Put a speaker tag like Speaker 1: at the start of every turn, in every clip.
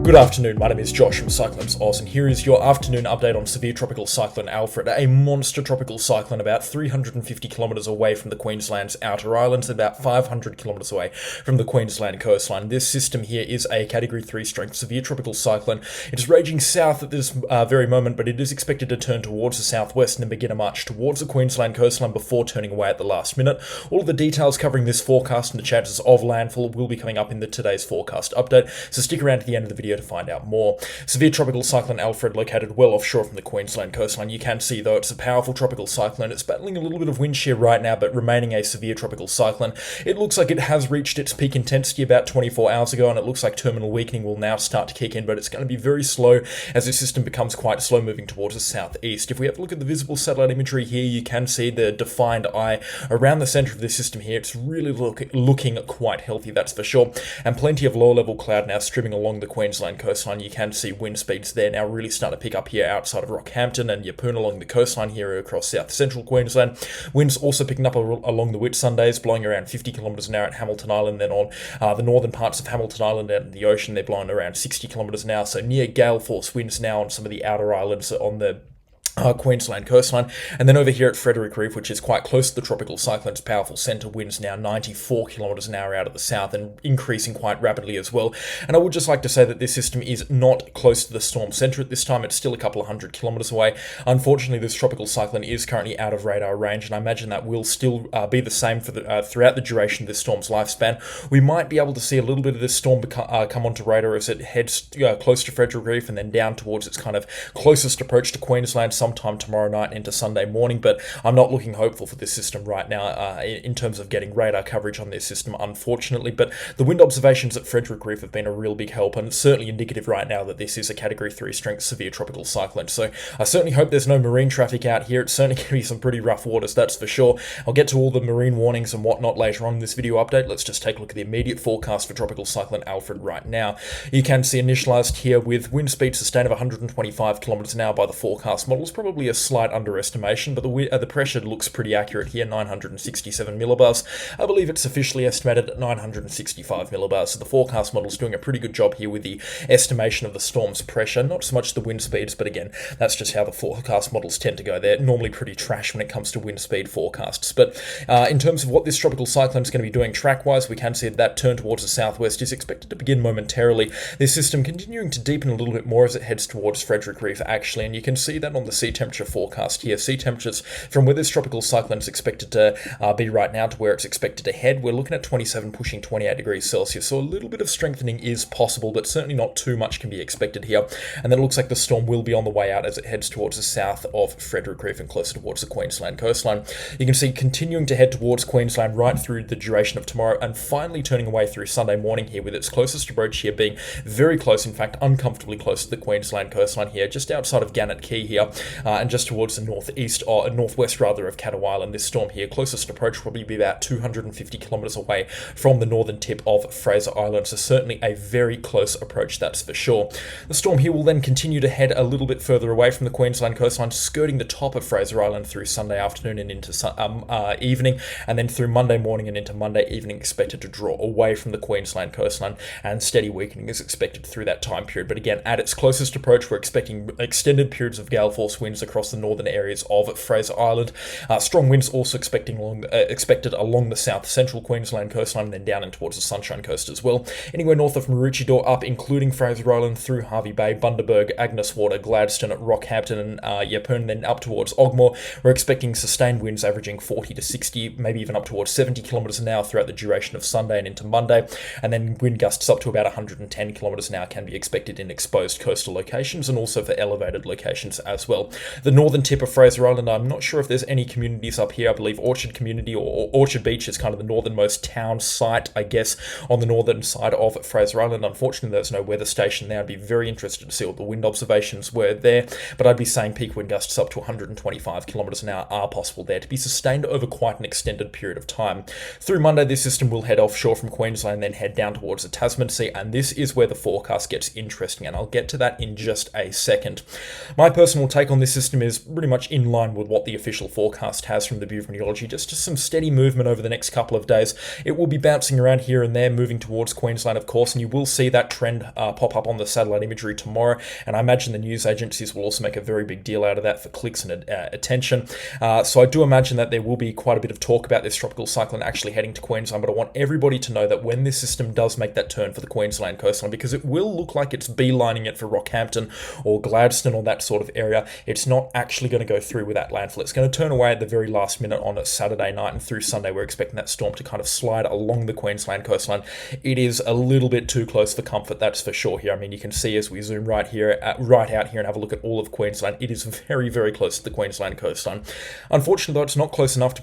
Speaker 1: Good afternoon, my name is Josh from CyclonesOZ, and here is your afternoon update on severe tropical cyclone Alfred, a monster tropical cyclone about 350 kilometres away from the Queensland's outer islands, about 500 kilometres away from the Queensland coastline. This system here is a Category 3 strength severe tropical cyclone. It is raging south at this very moment, but it is expected to turn towards the southwest and then begin a march towards the Queensland coastline before turning away at the last minute. All of the details covering this forecast and the chances of landfall will be coming up in today's forecast update, so stick around to the end of the video to find out more. Severe tropical cyclone Alfred located well offshore from the Queensland coastline. You can see, though, it's a powerful tropical cyclone. It's battling a little bit of wind shear right now, but remaining a severe tropical cyclone. It looks like it has reached its peak intensity about 24 hours ago, and it looks like terminal weakening will now start to kick in, but it's going to be very slow as the system becomes quite slow moving towards the southeast. If we have a look at the visible satellite imagery here, you can see the defined eye around the center of this system here. It's really looking quite healthy, that's for sure, and plenty of lower level cloud now streaming along the Queensland coastline. You can see wind speeds there now really starting to pick up here outside of Rockhampton and Yeppoon along the coastline here across south central Queensland. Winds also picking up along the Whitsundays, blowing around 50 kilometres an hour at Hamilton Island. Then on the northern parts of Hamilton Island and the ocean, they're blowing around 60 kilometres an hour, so near gale force winds now on some of the outer islands on the Queensland coastline. And then over here at Frederick Reef, which is quite close to the tropical cyclone's powerful centre, winds now 94 kilometres an hour out of the south and increasing quite rapidly as well. And I would just like to say that this system is not close to the storm centre at this time. It's still a couple of hundred kilometres away. Unfortunately, this tropical cyclone is currently out of radar range, and I imagine that will still be the same for throughout the duration of this storm's lifespan. We might be able to see a little bit of this storm come onto radar as it heads close to Frederick Reef and then down towards its kind of closest approach to Queensland sometime tomorrow night into Sunday morning, but I'm not looking hopeful for this system right now in terms of getting radar coverage on this system, unfortunately. But the wind observations at Frederick Reef have been a real big help, and it's certainly indicative right now that this is a Category 3 strength severe tropical cyclone. So I certainly hope there's no marine traffic out here. It's certainly going to be some pretty rough waters, that's for sure. I'll get to all the marine warnings and whatnot later on in this video update. Let's just take a look at the immediate forecast for tropical cyclone Alfred right now. You can see initialized here with wind speed sustained of 125 kilometers an hour by the forecast models, probably a slight underestimation, but the pressure looks pretty accurate here, 967 millibars. I believe it's officially estimated at 965 millibars, so the forecast model's doing a pretty good job here with the estimation of the storm's pressure, not so much the wind speeds, but again, that's just how the forecast models tend to go. They're normally pretty trash when it comes to wind speed forecasts, but in terms of what this tropical cyclone is going to be doing track-wise, we can see that turn towards the southwest is expected to begin momentarily. This system continuing to deepen a little bit more as it heads towards Frederick Reef, actually, and you can see that on the sea temperature forecast here. Sea temperatures from where this tropical cyclone is expected to be right now to where it's expected to head, we're looking at 27 pushing 28 degrees Celsius, so a little bit of strengthening is possible, but certainly not too much can be expected here. And then it looks like the storm will be on the way out as it heads towards the south of Frederick Reef and closer towards the Queensland coastline. You can see continuing to head towards Queensland right through the duration of tomorrow and finally turning away through Sunday morning here, with its closest approach here being very close, in fact uncomfortably close to the Queensland coastline here, just outside of Gannet Key here, and just towards the northeast or northwest rather of Caddo Island. This storm here, closest approach probably be about 250 kilometers away from the northern tip of Fraser Island, so certainly a very close approach, that's for sure. The storm here will then continue to head a little bit further away from the Queensland coastline, skirting the top of Fraser Island through Sunday afternoon and into evening, and then through Monday morning and into Monday evening, expected to draw away from the Queensland coastline, and steady weakening is expected through that time period. But again, at its closest approach, we're expecting extended periods of gale force winds across the northern areas of Fraser Island. Strong winds also expected along the south central Queensland coastline and then down in towards the Sunshine Coast as well. Anywhere north of Maroochydore up, including Fraser Island, through Harvey Bay, Bundaberg, Agnes Water, Gladstone, Rockhampton and Yeppoon, then up towards Ogmore, we're expecting sustained winds averaging 40 to 60, maybe even up towards 70 kilometres an hour throughout the duration of Sunday and into Monday, and then wind gusts up to about 110 kilometres an hour can be expected in exposed coastal locations and also for elevated locations as well. The northern tip of Fraser Island, I'm not sure if there's any communities up here. I believe Orchard Community or Orchard Beach is kind of the northernmost town site, I guess, on the northern side of Fraser Island. Unfortunately, there's no weather station there. I'd be very interested to see what the wind observations were there, but I'd be saying peak wind gusts up to 125 kilometres an hour are possible there to be sustained over quite an extended period of time. Through Monday, this system will head offshore from Queensland, then head down towards the Tasman Sea, and this is where the forecast gets interesting, and I'll get to that in just a second. My personal take on on this system is pretty much in line with what the official forecast has from the Bureau of Meteorology. Just some steady movement over the next couple of days. It will be bouncing around here and there, moving towards Queensland, of course, and you will see that trend pop up on the satellite imagery tomorrow. And I imagine the news agencies will also make a very big deal out of that for clicks and attention. So I do imagine that there will be quite a bit of talk about this tropical cyclone actually heading to Queensland, but I want everybody to know that when this system does make that turn for the Queensland coastline, because it will look like it's beelining it for Rockhampton or Gladstone or that sort of area, it's not actually going to go through with that landfall. It's going to turn away at the very last minute on a Saturday night, and through Sunday we're expecting that storm to kind of slide along the Queensland coastline. It is a little bit too close for comfort, that's for sure here. I mean, you can see as we zoom right out here and have a look at all of Queensland, it is very, very close to the Queensland coastline. Unfortunately, though, it's not close enough to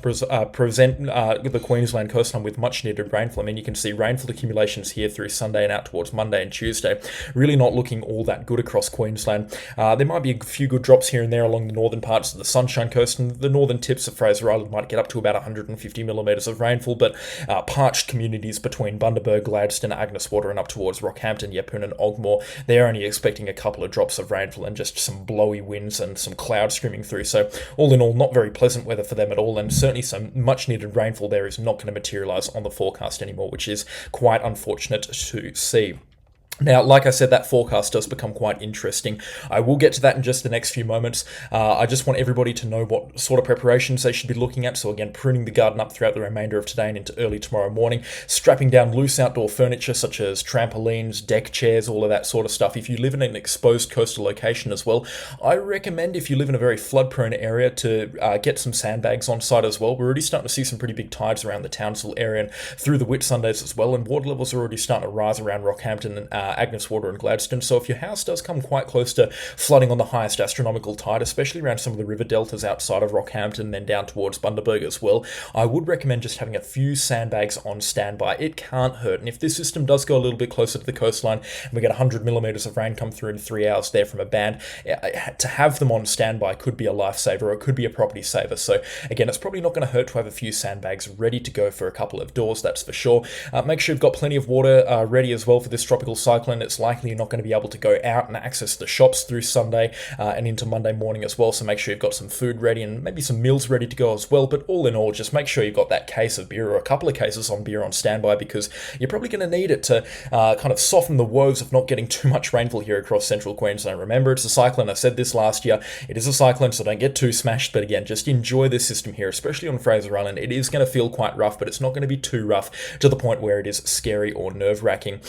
Speaker 1: present the Queensland coastline with much needed rainfall. I mean, you can see rainfall accumulations here through Sunday and out towards Monday and Tuesday, really not looking all that good across Queensland. There might be a few good drops here and there along the northern parts of the Sunshine Coast, and the northern tips of Fraser Island might get up to about 150 millimetres of rainfall, but parched communities between Bundaberg, Gladstone, Agnes Water and up towards Rockhampton, Yeppoon and Ogmore, they're only expecting a couple of drops of rainfall and just some blowy winds and some clouds streaming through. So all in all, not very pleasant weather for them at all, and certainly some much needed rainfall there is not going to materialise on the forecast anymore, which is quite unfortunate to see. Now, like I said, that forecast does become quite interesting. I will get to that in just the next few moments. I just want everybody to know what sort of preparations they should be looking at. So again, pruning the garden up throughout the remainder of today and into early tomorrow morning, strapping down loose outdoor furniture such as trampolines, deck chairs, all of that sort of stuff. If you live in an exposed coastal location as well, I recommend, if you live in a very flood-prone area, to get some sandbags on site as well. We're already starting to see some pretty big tides around the Townsville area and through the Whitsundays as well, and water levels are already starting to rise around Rockhampton and Agnes Water and Gladstone. So if your house does come quite close to flooding on the highest astronomical tide, especially around some of the river deltas outside of Rockhampton and then down towards Bundaberg as well, I would recommend just having a few sandbags on standby. It can't hurt. And if this system does go a little bit closer to the coastline and we get 100 millimetres of rain come through in 3 hours there from a band, to have them on standby could be a lifesaver, or it could be a property saver. So again, it's probably not going to hurt to have a few sandbags ready to go for a couple of doors, that's for sure. Make sure you've got plenty of water ready as well for this tropical cyclone. It's likely you're not going to be able to go out and access the shops through Sunday and into Monday morning as well, so make sure you've got some food ready and maybe some meals ready to go as well. But all in all, just make sure you've got that case of beer or a couple of cases on beer on standby, because you're probably going to need it to kind of soften the woes of not getting too much rainfall here across central Queensland. Remember, it's a cyclone. I said this last year. It is a cyclone, so don't get too smashed. But again, just enjoy this system here, especially on Fraser Island. It is going to feel quite rough, but it's not going to be too rough to the point where it is scary or nerve-wracking.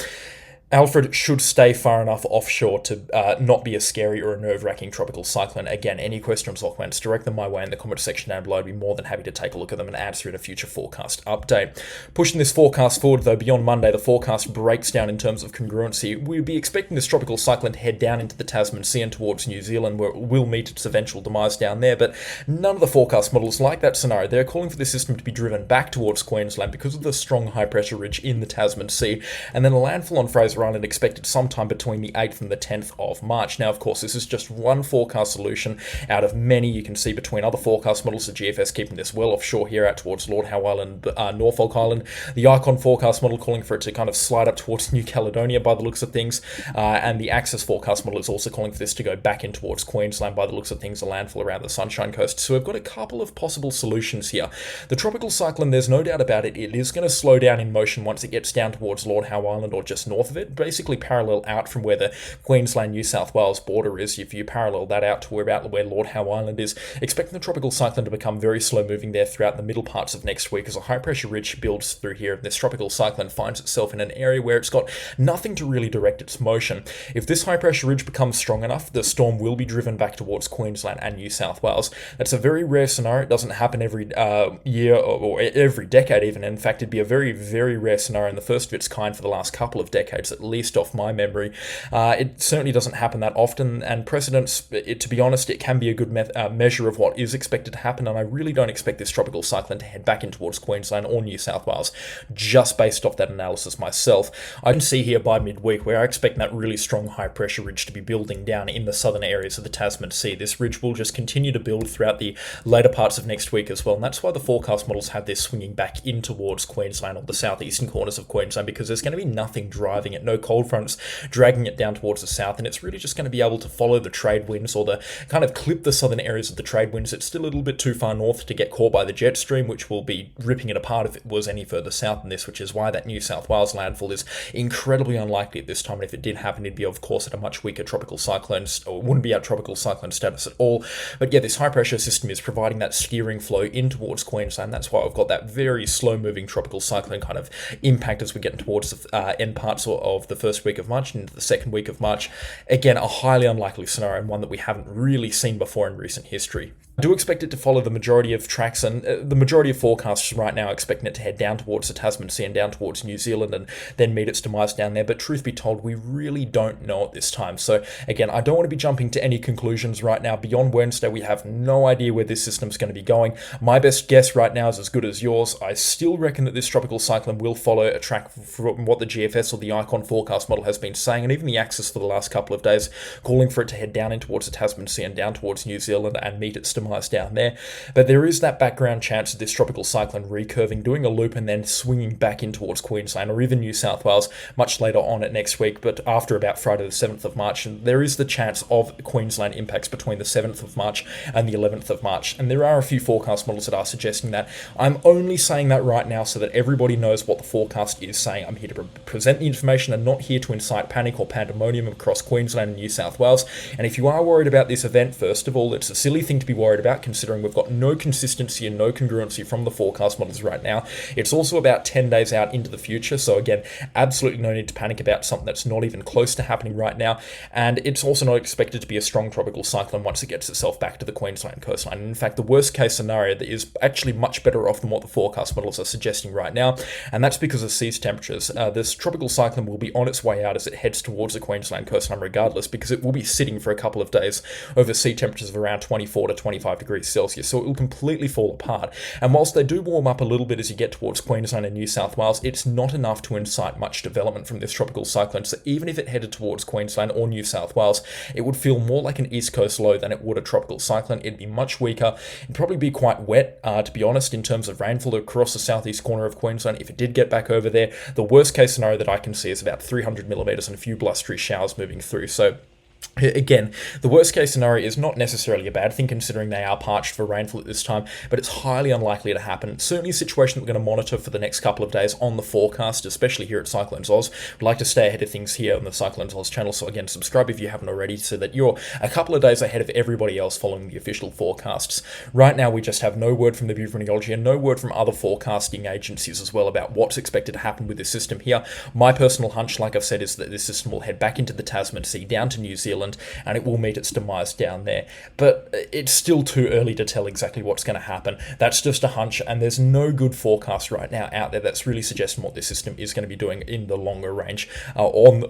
Speaker 1: Alfred should stay far enough offshore to not be a scary or a nerve-wracking tropical cyclone. Again, any questions or comments, direct them my way in the comment section down below. I'd be more than happy to take a look at them and answer in a future forecast update. Pushing this forecast forward, though, beyond Monday, the forecast breaks down in terms of congruency. We'll be expecting this tropical cyclone to head down into the Tasman Sea and towards New Zealand, where it will meet its eventual demise down there, but none of the forecast models like that scenario. They're calling for this system to be driven back towards Queensland because of the strong high-pressure ridge in the Tasman Sea, and then a landfall on Fraser Island expected sometime between the 8th and the 10th of March. Now, of course, this is just one forecast solution out of many. You can see between other forecast models, the GFS keeping this well offshore here out towards Lord Howe Island, Norfolk Island. The Icon forecast model calling for it to kind of slide up towards New Caledonia by the looks of things. And the Axis forecast model is also calling for this to go back in towards Queensland by the looks of things, a landfall around the Sunshine Coast. So we've got a couple of possible solutions here. The tropical cyclone, there's no doubt about it, it is going to slow down in motion once it gets down towards Lord Howe Island or just north of it, basically parallel out from where the Queensland-New South Wales border is. If you parallel that out to where Lord Howe Island is, expecting the tropical cyclone to become very slow moving there throughout the middle parts of next week as a high pressure ridge builds through here. This tropical cyclone finds itself in an area where it's got nothing to really direct its motion. If this high pressure ridge becomes strong enough, the storm will be driven back towards Queensland and New South Wales. That's a very rare scenario. It doesn't happen every year or every decade even. In fact, it'd be a very, very rare scenario, and the first of its kind for the last couple of decades, at least off my memory. It certainly doesn't happen that often, and precedents, to be honest, it can be a good measure of what is expected to happen, and I really don't expect this tropical cyclone to head back in towards Queensland or New South Wales, just based off that analysis myself. I can see here by midweek where I expect that really strong high pressure ridge to be building down in the southern areas of the Tasman Sea. This ridge will just continue to build throughout the later parts of next week as well, and that's why the forecast models have this swinging back in towards Queensland or the southeastern corners of Queensland, because there's going to be nothing driving it no cold fronts dragging it down towards the south, and it's really just going to be able to follow the trade winds, or the kind of clip the southern areas of the trade winds. It's still a little bit too far north to get caught by the jet stream, which will be ripping it apart if it was any further south than this, which is why that New South Wales landfall is incredibly unlikely at this time. And if it did happen, it'd be, of course, at a much weaker tropical cyclone, or it wouldn't be at tropical cyclone status at all. But yeah, this high pressure system is providing that steering flow in towards Queensland. That's why we've got that very slow moving tropical cyclone kind of impact as we get towards the end parts of the first week of March and into the second week of March. Again, a highly unlikely scenario, and one that we haven't really seen before in recent history. I do expect it to follow the majority of tracks, and the majority of forecasts right now are expecting it to head down towards the Tasman Sea and down towards New Zealand and then meet its demise down there. But truth be told, we really don't know at this time. So again, I don't want to be jumping to any conclusions right now. Beyond Wednesday, we have no idea where this system's going to be going. My best guess right now is as good as yours. I still reckon that this tropical cyclone will follow a track from what the GFS or the ICON forecast model has been saying, and even the Axis for the last couple of days, calling for it to head down in towards the Tasman Sea and down towards New Zealand and meet its demise down there. But there is that background chance of this tropical cyclone recurving, doing a loop and then swinging back in towards Queensland or even New South Wales much later on at next week, but after about Friday the 7th of March. And there is the chance of Queensland impacts between the 7th of March and the 11th of March. And there are a few forecast models that are suggesting that. I'm only saying that right now so that everybody knows what the forecast is saying. I'm here to present the information and not here to incite panic or pandemonium across Queensland and New South Wales. And if you are worried about this event, first of all, it's a silly thing to be worried about, considering we've got no consistency and no congruency from the forecast models right now. It's also about 10 days out into the future, so again, absolutely no need to panic about something that's not even close to happening right now. And it's also not expected to be a strong tropical cyclone once it gets itself back to the Queensland coastline. And in fact, the worst case scenario that is actually much better off than what the forecast models are suggesting right now, and that's because of sea temperatures. This tropical cyclone will be on its way out as it heads towards the Queensland coastline regardless, because it will be sitting for a couple of days over sea temperatures of around 24 to 25 degrees Celsius, so it will completely fall apart. And whilst they do warm up a little bit as you get towards Queensland and New South Wales, it's not enough to incite much development from this tropical cyclone. So even if it headed towards Queensland or New South Wales, it would feel more like an east coast low than it would a tropical cyclone. It'd be much weaker. It'd probably be quite wet, to be honest, in terms of rainfall across the southeast corner of Queensland. If it did get back over there, the worst case scenario that I can see is about 300 millimeters and a few blustery showers moving through. So again, the worst case scenario is not necessarily a bad thing considering they are parched for rainfall at this time, but it's highly unlikely to happen. It's certainly a situation that we're going to monitor for the next couple of days on the forecast, especially here at CyclonesOZ. We'd like to stay ahead of things here on the CyclonesOZ channel, so again, subscribe if you haven't already so that you're a couple of days ahead of everybody else following the official forecasts. Right now, we just have no word from the Bureau of Meteorology and no word from other forecasting agencies as well about what's expected to happen with this system here. My personal hunch, like I've said, is that this system will head back into the Tasman Sea, down to New Zealand, and it will meet its demise down there. But it's still too early to tell exactly what's going to happen. That's just a hunch, and there's no good forecast right now out there that's really suggesting what this system is going to be doing in the longer range, on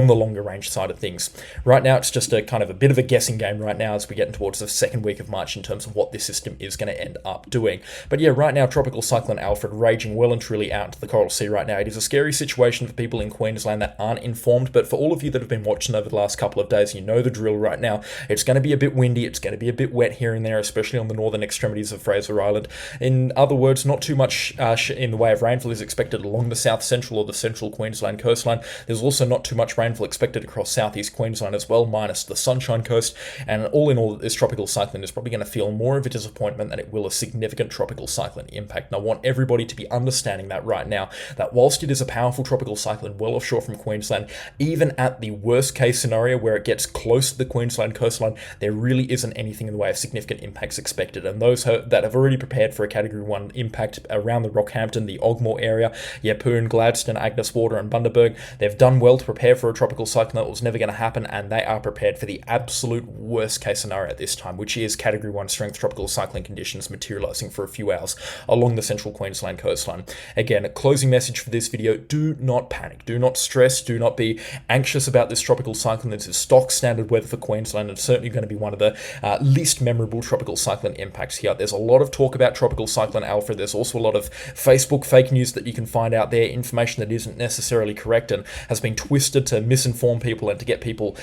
Speaker 1: the longer range side of things. Right now, it's just a kind of a bit of a guessing game right now as we get towards the second week of March in terms of what this system is going to end up doing. But yeah, right now, Tropical Cyclone Alfred raging well and truly out into the Coral Sea right now. It is a scary situation for people in Queensland that aren't informed, but for all of you that have been watching over the last couple of days, you know the drill right now. It's going to be a bit windy, it's going to be a bit wet here and there, especially on the northern extremities of Fraser Island. In other words, not too much in the way of rainfall is expected along the south central or the central Queensland coastline. There's also not too much rainfall expected across southeast Queensland as well, minus the Sunshine Coast. And all in all, this tropical cyclone is probably going to feel more of a disappointment than it will a significant tropical cyclone impact. And I want everybody to be understanding that right now, that whilst it is a powerful tropical cyclone well offshore from Queensland, even at the worst case scenario where it gets close to the Queensland coastline, there really isn't anything in the way of significant impacts expected. And those that have already prepared for a Category 1 impact around the Rockhampton, the Ogmore area, Yeppoon, Gladstone, Agnes Water and Bundaberg, they've done well to prepare for a tropical cyclone that was never going to happen, and they are prepared for the absolute worst case scenario at this time, which is Category 1 strength tropical cyclone conditions materialising for a few hours along the central Queensland coastline. Again, a closing message for this video: do not panic, do not stress, do not be anxious about this tropical cyclone. This is stock standard standard weather for Queensland, and certainly going to be one of the least memorable tropical cyclone impacts here. There's a lot of talk about Tropical Cyclone Alfred. There's also a lot of Facebook fake news that you can find out there, information that isn't necessarily correct and has been twisted to misinform people and to get people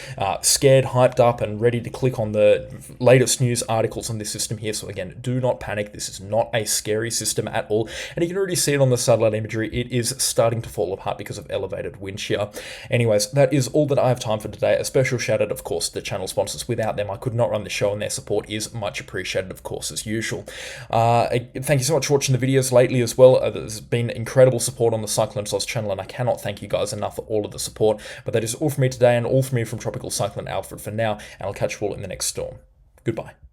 Speaker 1: scared, hyped up, and ready to click on the latest news articles on this system here. So again, do not panic. This is not a scary system at all. And you can already see it on the satellite imagery. It is starting to fall apart because of elevated wind shear. Anyways, that is all that I have time for today. A special shout out, of course, to the channel sponsors. Without them, I could not run the show, and their support is much appreciated, of course, as usual. Thank you so much for watching the videos lately as well. There's been incredible support on the CyclonesOZ channel, and I cannot thank you guys enough for all of the support. But that is all from me today, and all from me from Tropical Cyclone Alfred for now, and I'll catch you all in the next storm. Goodbye.